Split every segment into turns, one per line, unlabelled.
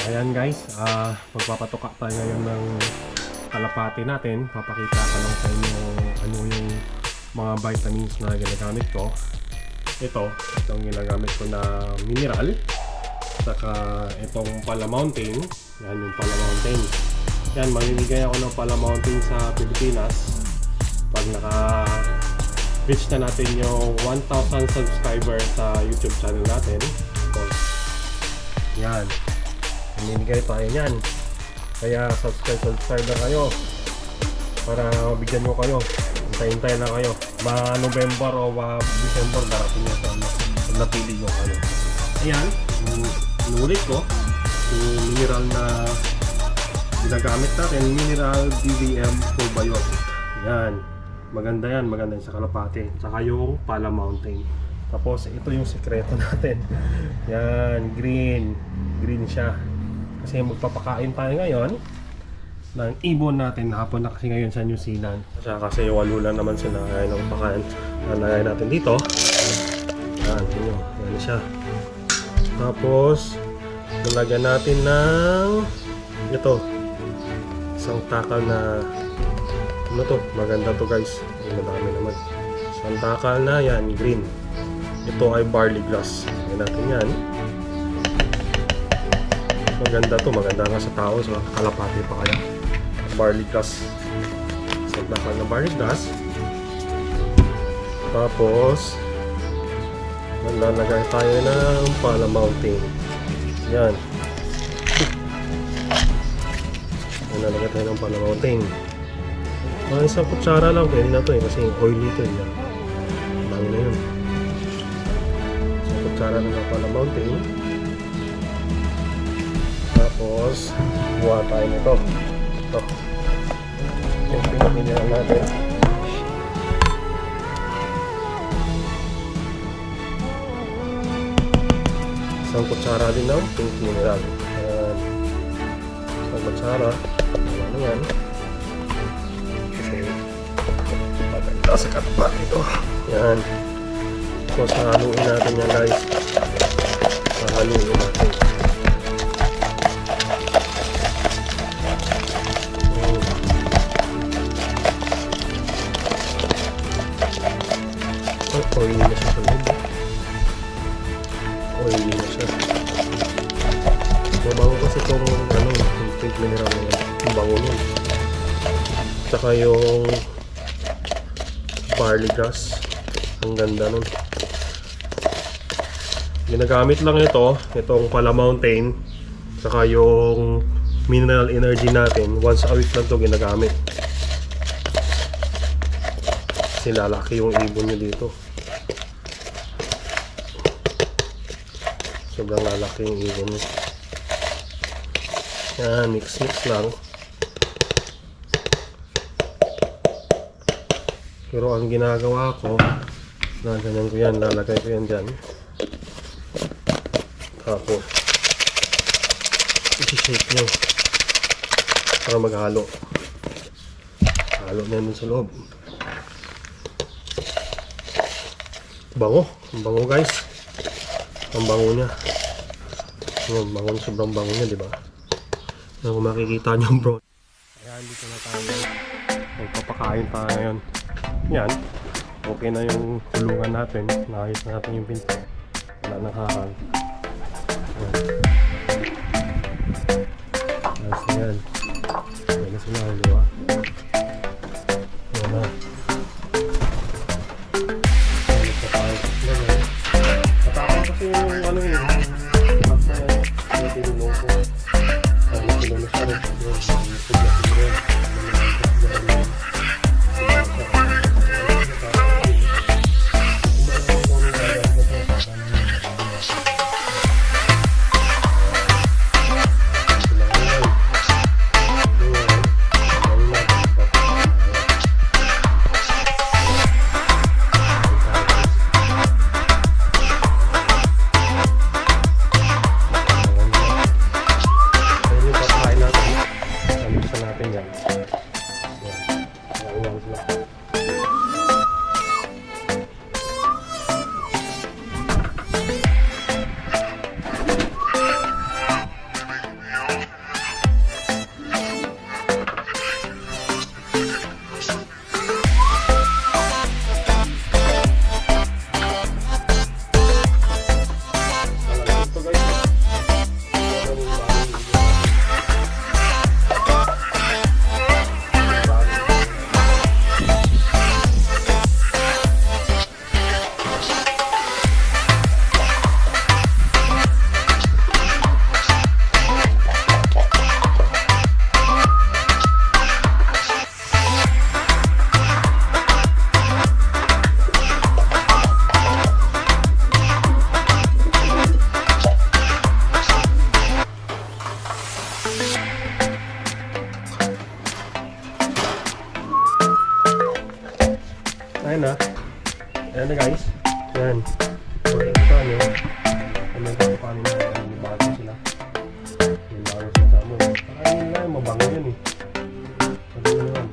Ayan guys, magpapatuka tayo ngayon ng kalapati natin. Papakita ko lang sa inyo ano yung mga vitamins na ginagamit ko. Itong ginagamit ko na mineral. Saka itong Pala Mountain. Yan yung Pala Mountain. Yan, mamimigay ako ng Pala Mountain sa Pilipinas pag naka-reach na natin yung 1,000 subscribers sa YouTube channel natin. Yan, mamimigay tayo yan. Kaya subscribe na kayo para mabigyan ko kayo. Hintay na kayo. November o December darating na sa napili ko kayo. Ayan, inulit ko yung mineral na ginagamit natin, mineral DVM probiotic. Yan, maganda yan sa kalapati. Tsaka yung Pala Mountain. Tapos ito yung sekreto natin. Yan, green siya. Kasi magpapakain tayo ngayon ng ibon natin. Hapon na kasi ngayon sa New Zealand. Kasi walo lang naman sila kaya ng pakain. Lalagay natin dito. Yan, yan siya. Tapos lalagyan natin ng ito, isang takal na ano to, maganda to guys. Madami naman. Isang takal na yan, green. Ito ay barley grass. Lagyan natin yan. Maganda to, maganda nga sa tao, sa kalapati pa kaya. Barley grass. Isang takal na barley grass. Tapos maglalagay tayo ng Pala Mountain. Yan. Maglalagay tayo ng Pala Mountain. Mga isang kutsara lang, pwede na to kasi oily ito. Dami na yun. Isang kutsara lang ng Pala Mountain. Tapos buha tayo nito. Ito. Yung pinaminihan natin. Isang kutsara din ng pink mineral. Isang kutsara. Ano yan? Kasi maganda sa kalapati ito. Yan. So sahaluin natin yan guys. Sahaluin natin. Oily na siya sa loob. Oily na siya. Mabango kasi itong yung pink mineral na yan. Yung bango nun. Tsaka yung barley grass. Ang ganda nun. Ginagamit lang itong Pala Mountain. Tsaka yung mineral energy natin. Once a week lang ito ginagamit. Kasi lalaki yung ibon nyo dito. Sobrang lalaki yung ibon nyo. Yan, mix lang. Pero ang ginagawa ko, ganyan ko yan, lalagay ko yan dyan. Tapos i-shake nyo para maghalo. Halo na yun sa loob. Bango, ang bango guys. Ang bango niya. Ang bango, sobrang bango niya, di ba? Kung makikita niyo bro. Ayan, dito na tayo. Magpapakain tayo ngayon. Yan. Okay na yung kulungan natin. Naayos na natin yung pinto. Wala nang hakal. Ayos na yan. Ayan na sila, di ba? Ayan na. Kasi yung ano yun, basta yung tinulong ko. Ano sila na siya rin. Ayan na. Ayan na guys. Ayan. Makikita nyo. Ano yung kapanin na. May bago sila. May bago sila sa amoy. Kakainin nila yung mabango yun eh. Sabi nyo naman.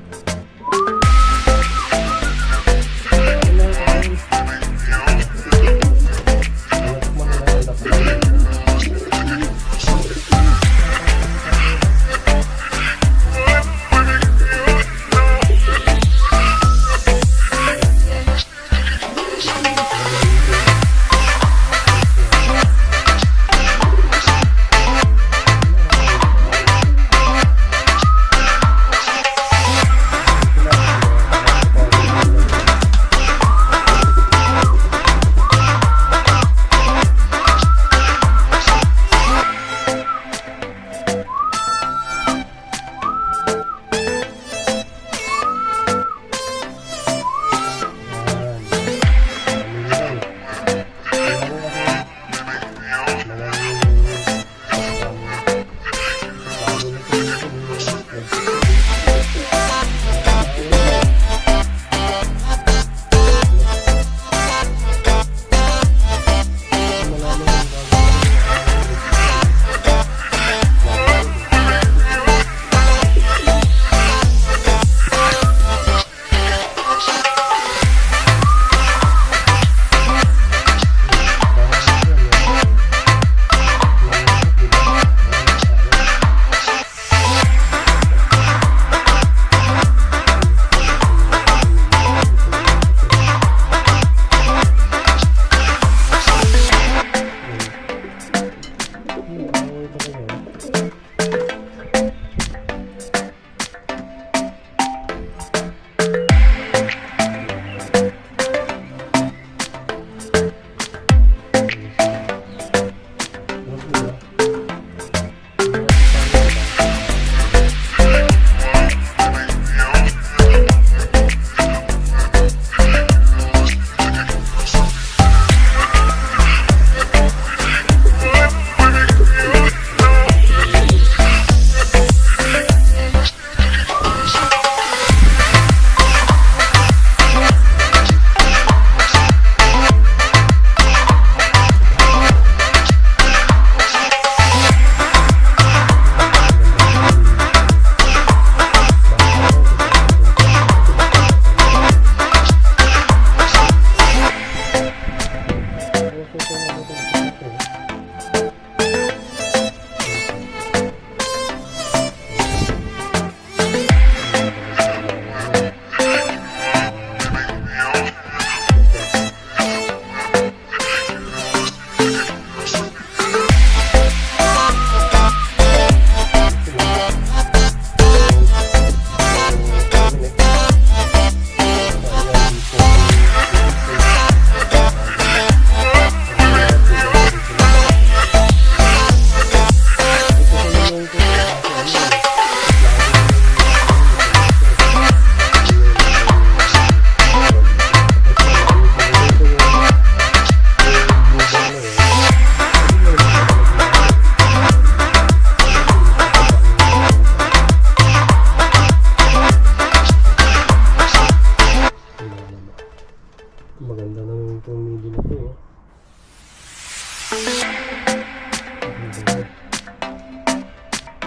Maganda na itong media na ito eh.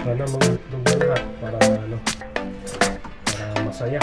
Sana mag-itlog na lahat para ano, para masaya.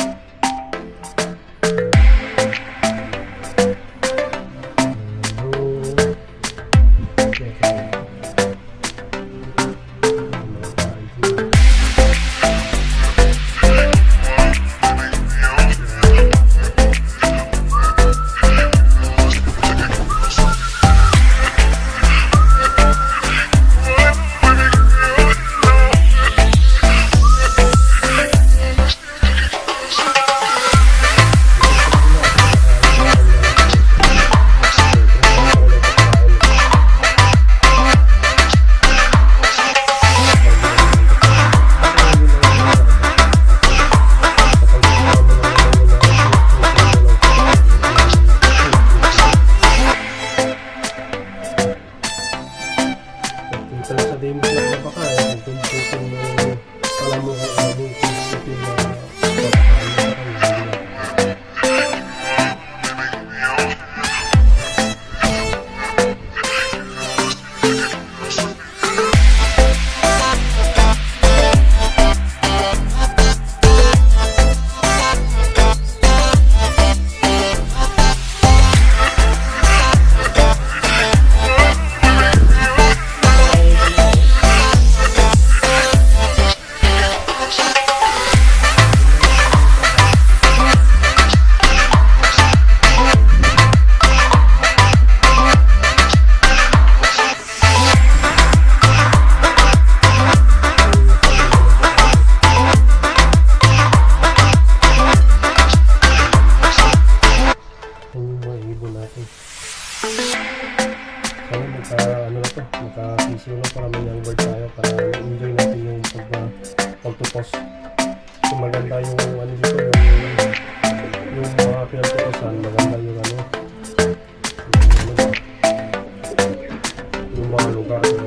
Sa demo lang na baka eh, kung alam mo kung ano kung tayo para enjoy natin yung pagtupos. So maganda yung ano dito, yung mga pinagtuposan, maganda yung ano ba, yung mga lugar.